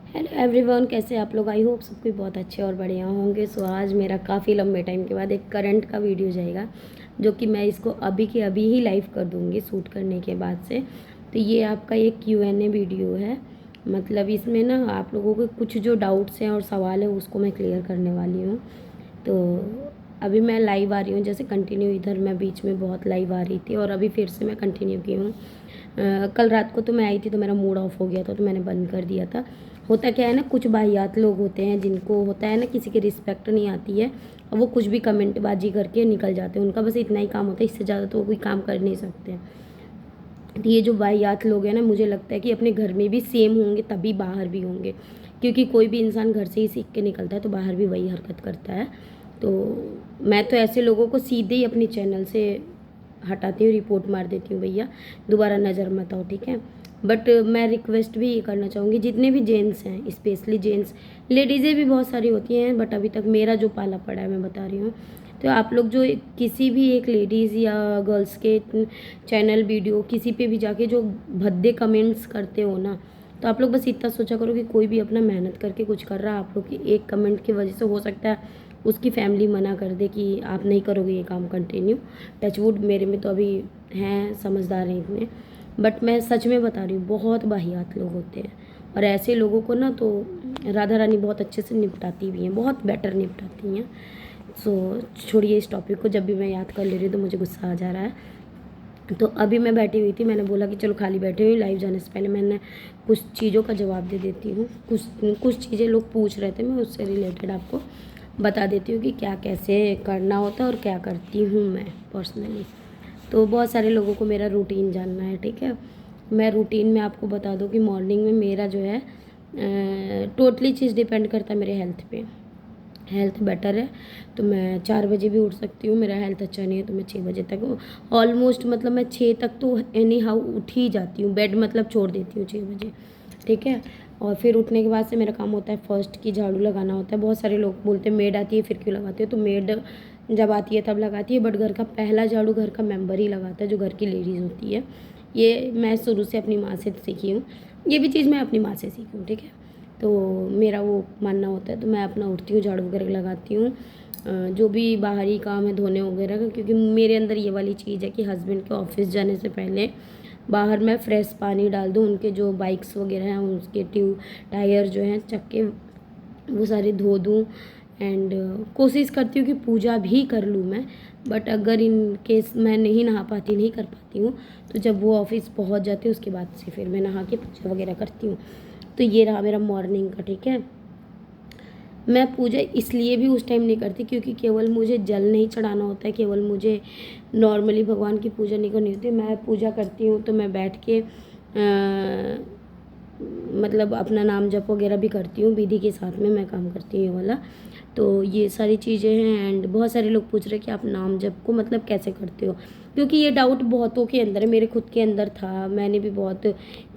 Hello everyone, कैसे आप लोग। आई होप सब कोई बहुत अच्छे और बढ़िया होंगे। सो आज मेरा काफ़ी लंबे टाइम के बाद एक करंट का वीडियो जाएगा, जो कि मैं इसको अभी के अभी ही लाइव कर दूँगी शूट करने के बाद से। तो ये आपका एक Q&A वीडियो है। मतलब इसमें ना आप लोगों के कुछ जो डाउट्स हैं और सवाल हैं उसको मैं क्लियर करने वाली हूँ। तो अभी मैं लाइव आ रही हूँ, जैसे कंटिन्यू इधर मैं बीच में बहुत लाइव आ रही थी और अभी फिर से मैं कंटिन्यू की हूँ। कल रात को तो मैं आई थी तो मेरा मूड ऑफ हो गया था, तो मैंने बंद कर दिया था। होता क्या है ना, कुछ वाहियात लोग होते हैं जिनको होता है ना किसी की रिस्पेक्ट नहीं आती है, और वो कुछ भी कमेंटबाजी करके निकल जाते हैं। उनका बस इतना ही काम होता है, इससे ज़्यादा तो वो कोई काम कर नहीं सकते हैं। तो ये जो वाहियात लोग हैं ना, मुझे लगता है कि अपने घर में भी सेम होंगे तभी बाहर भी होंगे, क्योंकि कोई भी इंसान घर से ही सीख के निकलता है तो बाहर भी वही हरकत करता है। तो मैं तो ऐसे लोगों को सीधे ही अपने चैनल से हटाती हूँ, रिपोर्ट मार देती हूँ, भैया दोबारा नज़र मत आओ, ठीक है। बट मैं रिक्वेस्ट भी ये करना चाहूँगी, जितने भी जेंट्स हैं, स्पेशली जेंट्स, लेडीज़ें भी बहुत सारी होती हैं, बट अभी तक मेरा जो पाला पड़ा है मैं बता रही हूँ। तो आप लोग जो किसी भी एक लेडीज़ या गर्ल्स के चैनल वीडियो किसी पे भी जाके जो भद्दे कमेंट्स करते हो ना, तो आप लोग बस इतना सोचा करो कि कोई भी अपना मेहनत करके कुछ कर रहा है, आप लोग की एक कमेंट की वजह से हो सकता है उसकी फैमिली मना कर दे कि आप नहीं करोगे ये काम कंटिन्यू। टचवुड, मेरे में तो अभी हैं समझदार हैं इतने, बट मैं सच में बता रही हूँ, बहुत वाहियात लोग होते हैं। और ऐसे लोगों को ना तो राधा रानी बहुत अच्छे से निपटाती भी हैं, बहुत बेटर निपटाती हैं। सो छोड़िए इस टॉपिक को, जब भी मैं याद कर ले रही हूँ तो मुझे गुस्सा आ जा रहा है। तो अभी मैं बैठी हुई थी, मैंने बोला कि चलो खाली बैठी हुई, लाइव जाने से पहले मैंने कुछ चीज़ों का जवाब दे देती हूँ। कुछ चीज़ें लोग पूछ रहे थे, मैं उससे रिलेटेड आपको बता देती हूँ कि क्या कैसे करना होता है और क्या करती हूँ मैं पर्सनली। तो बहुत सारे लोगों को मेरा रूटीन जानना है, ठीक है। मैं रूटीन में आपको बता दूँ कि मॉर्निंग में मेरा जो है टोटली चीज़ डिपेंड करता है मेरे हेल्थ पे। हेल्थ बेटर है तो मैं 4 बजे भी उठ सकती हूँ, मेरा हेल्थ अच्छा नहीं है तो मैं 6 बजे तक ऑलमोस्ट, मतलब मैं 6 तक तो एनी हाउ उठ ही जाती हूँ। बेड मतलब छोड़ देती हूँ 6 बजे, ठीक है। और फिर उठने के बाद से मेरा काम होता है फर्स्ट की झाड़ू लगाना होता है। बहुत सारे लोग बोलते हैं मेड आती है फिर क्यों लगाती हो, तो मेड जब आती है तब लगाती है, बट घर का पहला झाड़ू घर का मेंबर ही लगाता है, जो घर की लेडीज़ होती है। ये मैं शुरू से अपनी माँ से सीखी हूँ, ये भी चीज़ मैं अपनी माँ से सीखी हूँ, ठीक है। तो मेरा वो मानना होता है, तो मैं अपना उठती हूँ, झाड़ू वगैरह लगाती हूँ, जो भी बाहरी काम है धोने वगैरह का, क्योंकि मेरे अंदर ये वाली चीज़ है कि हस्बैंड के ऑफिस जाने से पहले बाहर मैं फ्रेश पानी डाल दूँ, उनके जो बाइक्स वगैरह हैं उसके टायर जो हैं चक्के वो सारे धो दूँ। एंड कोशिश करती हूँ कि पूजा भी कर लूँ मैं, बट अगर इन केस मैं नहीं नहा पाती, नहीं कर पाती हूँ, तो जब वो ऑफिस पहुँच जाते हैं उसके बाद से फिर मैं नहा के पूजा वगैरह करती हूँ। तो ये रहा मेरा मॉर्निंग का, ठीक है। मैं पूजा इसलिए भी उस टाइम नहीं करती क्योंकि केवल मुझे जल नहीं चढ़ाना होता है, केवल मुझे नॉर्मली भगवान की पूजा नहीं करनी होती। मैं पूजा करती हूँ तो मैं बैठ के मतलब अपना नाम जप वगैरह भी करती हूँ, विधि के साथ में मैं काम करती हूँ ये वाला। तो ये सारी चीज़ें हैं। एंड बहुत सारे लोग पूछ रहे हैं कि आप नाम जप को मतलब कैसे करते हो, क्योंकि ये डाउट बहुतों के अंदर है, मेरे खुद के अंदर था, मैंने भी बहुत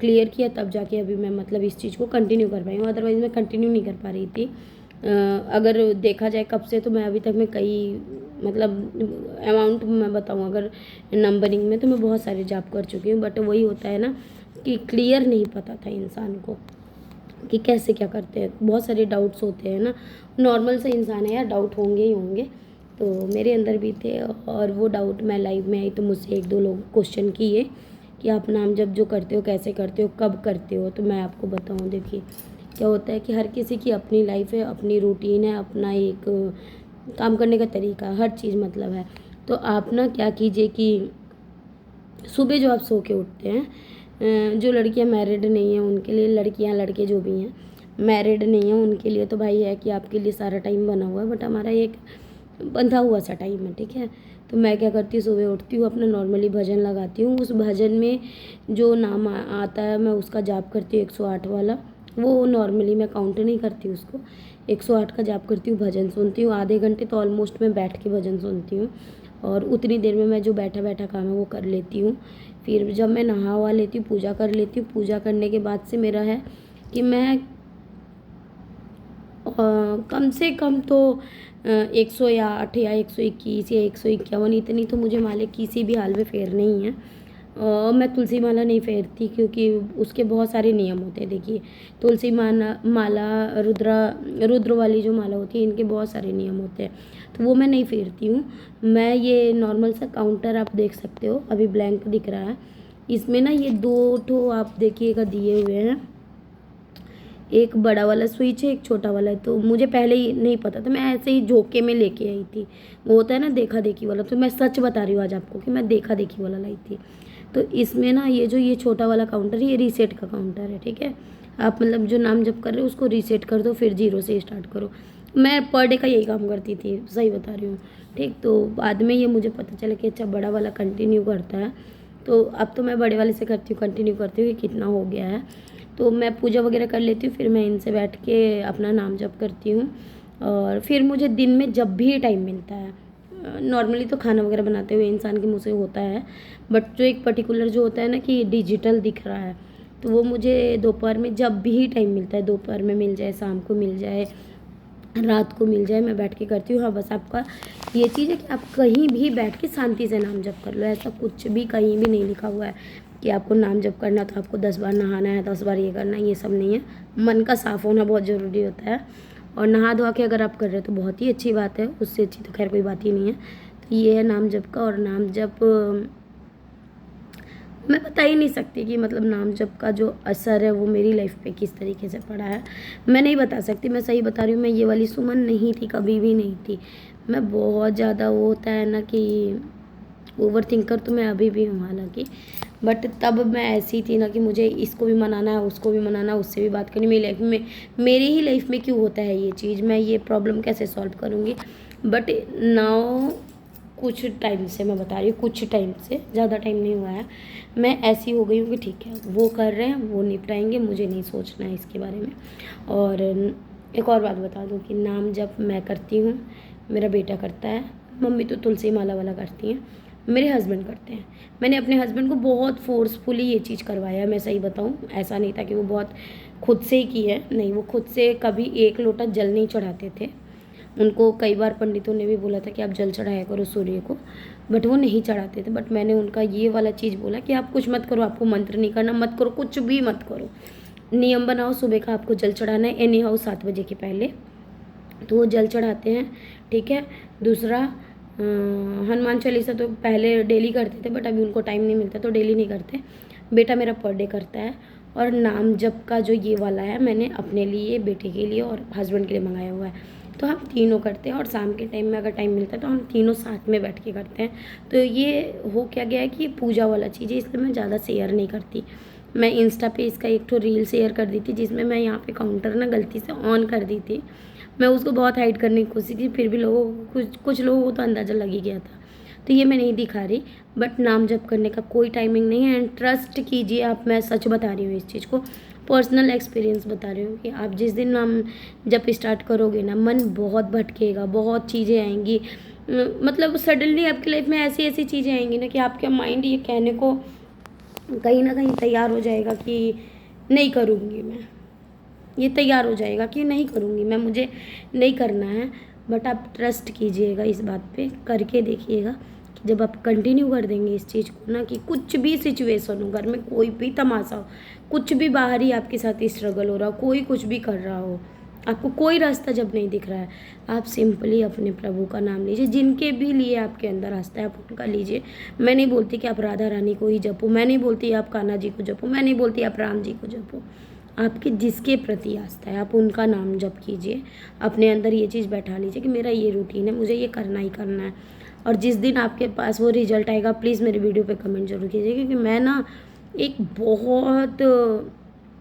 क्लियर किया, तब जाके अभी मैं मतलब इस चीज़ को कंटिन्यू कर पाई हूँ, अदरवाइज़ मैं कंटिन्यू नहीं कर पा रही थी। अगर देखा जाए कब से, तो मैं अभी तक मैं कई मतलब अमाउंट मैं बताऊँ अगर नंबरिंग में, तो मैं बहुत सारे जाप कर चुकी हूँ। बट वही होता है ना कि क्लियर नहीं पता था इंसान को कि कैसे क्या करते हैं, बहुत सारे डाउट्स होते हैं ना, नॉर्मल से इंसान है यार, डाउट होंगे ही होंगे। तो मेरे अंदर भी थे, और वो डाउट मैं लाइव में आई तो मुझसे 1-2 लोग क्वेश्चन किए कि आप नाम जब जो करते हो कैसे करते हो, कब करते हो। तो मैं आपको बताऊँ, देखिए क्या होता है कि हर किसी की अपनी लाइफ है, अपनी रूटीन है, अपना एक काम करने का तरीका, हर चीज़ मतलब है। तो आप ना क्या कीजिए कि सुबह जो आप सो के उठते हैं, जो लड़कियां मैरिड नहीं हैं उनके लिए, लड़कियां लड़के जो भी हैं मैरिड नहीं हैं उनके लिए तो भाई है कि आपके लिए सारा टाइम बना हुआ है, बट हमारा एक बंधा हुआ सा टाइम है, ठीक है। तो मैं क्या करती हूँ, सुबह उठती हूँ, अपना नॉर्मली भजन लगाती हूँ, उस भजन में जो नाम आता है मैं उसका जाप करती हूँ, 108 वाला। वो नॉर्मली मैं काउंट नहीं करती उसको, 108 का जाप करती हूँ, भजन सुनती हूँ आधे घंटे, तो ऑलमोस्ट मैं बैठ के भजन सुनती हूँ, और उतनी देर में मैं जो बैठा बैठा काम है वो कर लेती हूँ। फिर जब मैं नहा वहा लेती हूँ, पूजा कर लेती हूँ, पूजा करने के बाद से मेरा है कि मैं कम से कम तो 108 या 121 या 151, इतनी तो मुझे मालिक किसी भी हाल में फेर नहीं है। मैं तुलसी माला नहीं फेरती क्योंकि उसके बहुत सारे नियम होते हैं। देखिए, तुलसी माला रुद्र वाली जो माला होती है, इनके बहुत सारे नियम होते हैं, तो वो मैं नहीं फेरती हूँ। मैं ये नॉर्मल सा काउंटर आप देख सकते हो, अभी ब्लैंक दिख रहा है, इसमें ना ये 2 ठो आप देखिएगा दिए हुए हैं, एक बड़ा वाला स्विच है, एक छोटा वाला है। तो मुझे पहले ही नहीं पता था, मैं ऐसे ही झोंके में लेके आई थी। वो होता है ना देखा देखी वाला, तो मैं सच बता रही हूँ आज आपको कि मैं देखा देखी वाला लाई थी। तो इसमें ना ये छोटा वाला काउंटर है, ये रीसेट का काउंटर है, ठीक है। आप मतलब जो नाम जप कर रहे हो उसको रीसेट कर दो, फिर 0 से स्टार्ट करो। मैं पर डे का यही काम करती थी, सही बता रही हूँ, ठीक। तो बाद में ये मुझे पता चला कि अच्छा बड़ा वाला कंटिन्यू करता है, तो अब तो मैं बड़े वाले से करती हूँ, कंटिन्यू करती हूँ कि कितना हो गया है। तो मैं पूजा वगैरह कर लेती हूँ, फिर मैं इनसे बैठ के अपना नाम जप करती हूँ। और फिर मुझे दिन में जब भी टाइम मिलता है, नॉर्मली तो खाना वगैरह बनाते हुए इंसान के मुँह से होता है, बट जो एक पर्टिकुलर जो होता है ना कि डिजिटल दिख रहा है, तो वो मुझे दोपहर में जब भी टाइम मिलता है, दोपहर में मिल जाए, शाम को मिल जाए, रात को मिल जाए, मैं बैठ के करती हूँ। हाँ, बस आपका ये चीज़ है कि आप कहीं भी बैठ के शांति से नाम जप कर लो। ऐसा कुछ भी कहीं भी नहीं लिखा हुआ है कि आपको नाम जप करना तो आपको 10 बार नहाना है, 10 बार ये करना है, ये सब नहीं है। मन का साफ़ होना बहुत ज़रूरी होता है, और नहा धोआ के अगर आप कर रहे हो तो बहुत ही अच्छी बात है, उससे अच्छी तो खैर कोई बात ही नहीं है। तो ये है नाम जप का। और नाम जप मैं बता ही नहीं सकती कि मतलब नाम जप का जो असर है वो मेरी लाइफ पे किस तरीके से पड़ा है, मैं नहीं बता सकती। मैं सही बता रही हूँ, मैं ये वाली सुमन नहीं थी, कभी भी नहीं थी। मैं बहुत ज़्यादा, वो होता है ना कि ओवर थिंकर, तो मैं अभी भी हूँ हालांकि, बट तब मैं ऐसी थी ना कि मुझे इसको भी मनाना है, उसको भी मनाना है, उससे भी बात करनी। मेरी लाइफ में, मेरी ही लाइफ में क्यों होता है ये चीज़, मैं ये प्रॉब्लम कैसे सॉल्व करूँगी। बट नाउ कुछ टाइम से, मैं बता रही हूँ कुछ टाइम से, ज़्यादा टाइम नहीं हुआ है, मैं ऐसी हो गई हूँ कि ठीक है वो कर रहे हैं, वो निपटाएंगे, मुझे नहीं सोचना है इसके बारे में। और एक और बात बता दूँ कि नाम जब मैं करती हूँ, मेरा बेटा करता है, मम्मी तो तुलसी माला वाला करती हैं, मेरे हस्बैंड करते हैं। मैंने अपने हस्बैंड को बहुत फोर्सफुली ये चीज़ करवाया है, मैं सही बताऊँ, ऐसा नहीं था कि वो बहुत खुद से ही की है, नहीं, वो खुद से कभी 1 लोटा जल नहीं चढ़ाते थे। उनको कई बार पंडितों ने भी बोला था कि आप जल चढ़ाया करो सूर्य को, बट वो नहीं चढ़ाते थे। बट मैंने उनका ये वाला चीज़ बोला कि आप कुछ मत करो, आपको मंत्र नहीं करना, मत करो, कुछ भी मत करो, नियम बनाओ, सुबह का आपको जल चढ़ाना है, एनी हाउ 7 बजे के पहले। तो वो जल चढ़ाते हैं, ठीक है। दूसरा, हनुमान चालीसा तो पहले डेली करते थे, बट अभी उनको टाइम नहीं मिलता तो डेली नहीं करते। बेटा मेरा पर डे करता है। और नाम जप का जो ये वाला है, मैंने अपने लिए, बेटे के लिए और हस्बैंड के लिए मंगाया हुआ है, तो हम तीनों करते हैं। और शाम के टाइम में अगर टाइम मिलता है तो हम तीनों साथ में बैठ के करते हैं। तो ये हो क्या गया है कि ये पूजा वाला चीज़ है, इसलिए मैं ज़्यादा शेयर नहीं करती। मैं इंस्टा पे इसका एक तो रील शेयर कर दी थी, जिसमें मैं यहाँ पे काउंटर ना गलती से ऑन कर दी थी। मैं उसको बहुत हाइड करने की कोशिश की, फिर भी लोगों को, कुछ लोगों को तो अंदाज़ा लग ही गया था, तो ये मैं नहीं दिखा रही। बट नाम जप करने का कोई टाइमिंग नहीं है, एंड ट्रस्ट कीजिए आप, मैं सच बता रही हूँ इस चीज़ को, पर्सनल एक्सपीरियंस बता रही हूँ कि आप जिस दिन नाम जप स्टार्ट करोगे ना, मन बहुत भटकेगा, बहुत चीज़ें आएंगी, मतलब सडनली आपकी लाइफ में ऐसी ऐसी चीज़ें आएंगी ना कि आपका माइंड ये कहने को कहीं ना कहीं तैयार हो जाएगा कि नहीं करूँगी मैं, ये तैयार हो जाएगा कि नहीं करूँगी मैं, मुझे नहीं करना है। बट आप ट्रस्ट कीजिएगा इस बात पे, करके देखिएगा कि जब आप कंटिन्यू कर देंगे इस चीज़ को ना, कि कुछ भी सिचुएशन हो, घर में कोई भी तमाशा हो, कुछ भी बाहर ही आपके साथ स्ट्रगल हो रहा हो, कोई कुछ भी कर रहा हो, आपको कोई रास्ता जब नहीं दिख रहा है, आप सिंपली अपने प्रभु का नाम लीजिए। जिनके भी लिए आपके अंदर रास्ता है आप उनका लीजिए। मैं नहीं बोलती कि आप राधा रानी को ही जपो, मैं नहीं बोलती आप कान्हा जी को जपो, मैं नहीं बोलती आप राम जी को जपो। आपकी जिसके प्रति आस्था है आप उनका नाम जप कीजिए। अपने अंदर ये चीज़ बैठा लीजिए कि मेरा ये रूटीन है, मुझे ये करना ही करना है। और जिस दिन आपके पास वो रिजल्ट आएगा, प्लीज़ मेरे वीडियो पे कमेंट जरूर कीजिए, क्योंकि मैं ना एक बहुत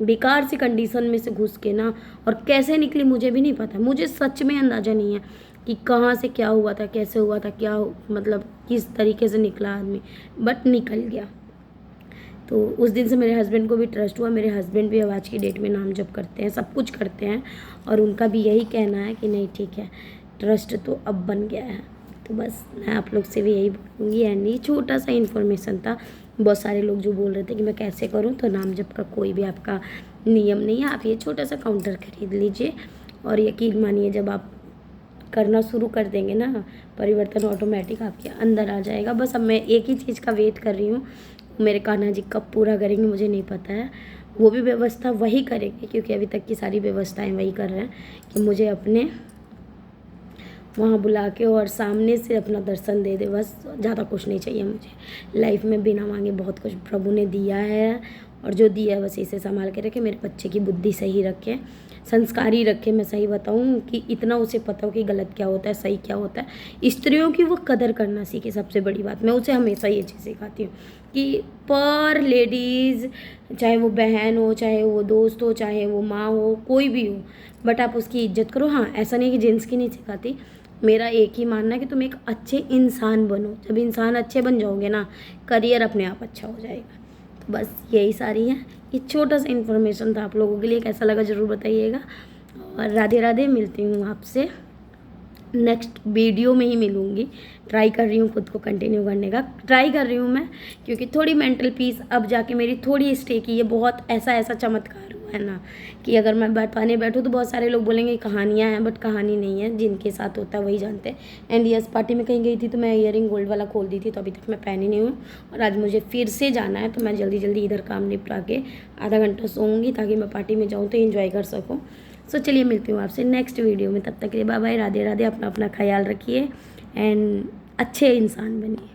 बेकार सी कंडीशन में से घुस के ना, और कैसे निकली मुझे भी नहीं पता, मुझे सच में अंदाज़ा नहीं है कि कहाँ से क्या हुआ था, कैसे हुआ था, क्या मतलब किस तरीके से निकला आदमी, बट निकल गया। तो उस दिन से मेरे हस्बैंड को भी ट्रस्ट हुआ। मेरे हस्बैंड भी अब आज की डेट में नाम जप करते हैं, सब कुछ करते हैं, और उनका भी यही कहना है कि नहीं ठीक है, ट्रस्ट तो अब बन गया है। तो बस मैं आप लोग से भी यही बोलूँगी। एंड ये छोटा सा इन्फॉर्मेशन था। बहुत सारे लोग जो बोल रहे थे कि मैं कैसे करूँ, तो नाम जप का कोई भी आपका नियम नहीं है। आप ये छोटा सा काउंटर खरीद लीजिए, और यकीन मानिए जब आप करना शुरू कर देंगे ना, परिवर्तन ऑटोमेटिक आपके अंदर आ जाएगा। बस अब मैं एक ही चीज़ का वेट कर रही हूँ, मेरे कान्हा जी कब पूरा करेंगे मुझे नहीं पता है। वो भी व्यवस्था वही करेंगे, क्योंकि अभी तक की सारी व्यवस्थाएं वही कर रहे हैं कि मुझे अपने वहाँ बुला के और सामने से अपना दर्शन दे दे, बस ज़्यादा कुछ नहीं चाहिए मुझे लाइफ में। बिना मांगे बहुत कुछ प्रभु ने दिया है, और जो दिया है बस इसे संभाल के रखे, मेरे बच्चे की बुद्धि सही रखे, संस्कारी रखे। मैं सही बताऊँ कि इतना उसे पता हो कि गलत क्या होता है, सही क्या होता है। स्त्रियों की वो कदर करना सीखे, सबसे बड़ी बात मैं उसे हमेशा ये चीज़ सिखाती हूँ कि पर लेडीज़, चाहे वो बहन हो, चाहे वो दोस्त हो, चाहे वो माँ हो, कोई भी हो, बट आप उसकी इज्जत करो। हाँ, ऐसा नहीं कि जेंट्स की नहीं सिखाती, मेरा एक ही मानना है कि तुम एक अच्छे इंसान बनो। जब इंसान अच्छे बन जाओगे ना, करियर अपने आप अच्छा हो जाएगा। तो बस यही सारी है, ये छोटा सा इन्फॉर्मेशन था आप लोगों के लिए। कैसा लगा ज़रूर बताइएगा, और राधे राधे। मिलती हूँ आपसे नेक्स्ट वीडियो में ही मिलूँगी। ट्राई कर रही हूँ खुद को कंटिन्यू करने का, ट्राई कर रही हूँ मैं, क्योंकि थोड़ी मेंटल पीस अब जाके मेरी थोड़ी स्टे की है। बहुत ऐसा चमत्कार हुआ है ना कि अगर मैं बताने बैठूँ तो बहुत सारे लोग बोलेंगे कहानियाँ हैं, बट कहानी नहीं है, जिनके साथ होता है वही जानते हैं। एंड यस, पार्टी में कहीं गई थी तो मैं ईयरिंग गोल्ड वाला खोल दी थी, तो अभी तक मैं पहनी नहीं हूँ, और आज मुझे फिर से जाना है, तो मैं जल्दी जल्दी इधर काम निपटा के आधा घंटा सोऊंगी ताकि मैं पार्टी में जाऊँ तो इन्जॉय कर सकूँ। सो चलिए मिलती हूँ आपसे नेक्स्ट वीडियो में, तब तक के लिए बाय बाय, राधे राधे। अपना अपना ख्याल रखिए एंड अच्छे इंसान बनिए।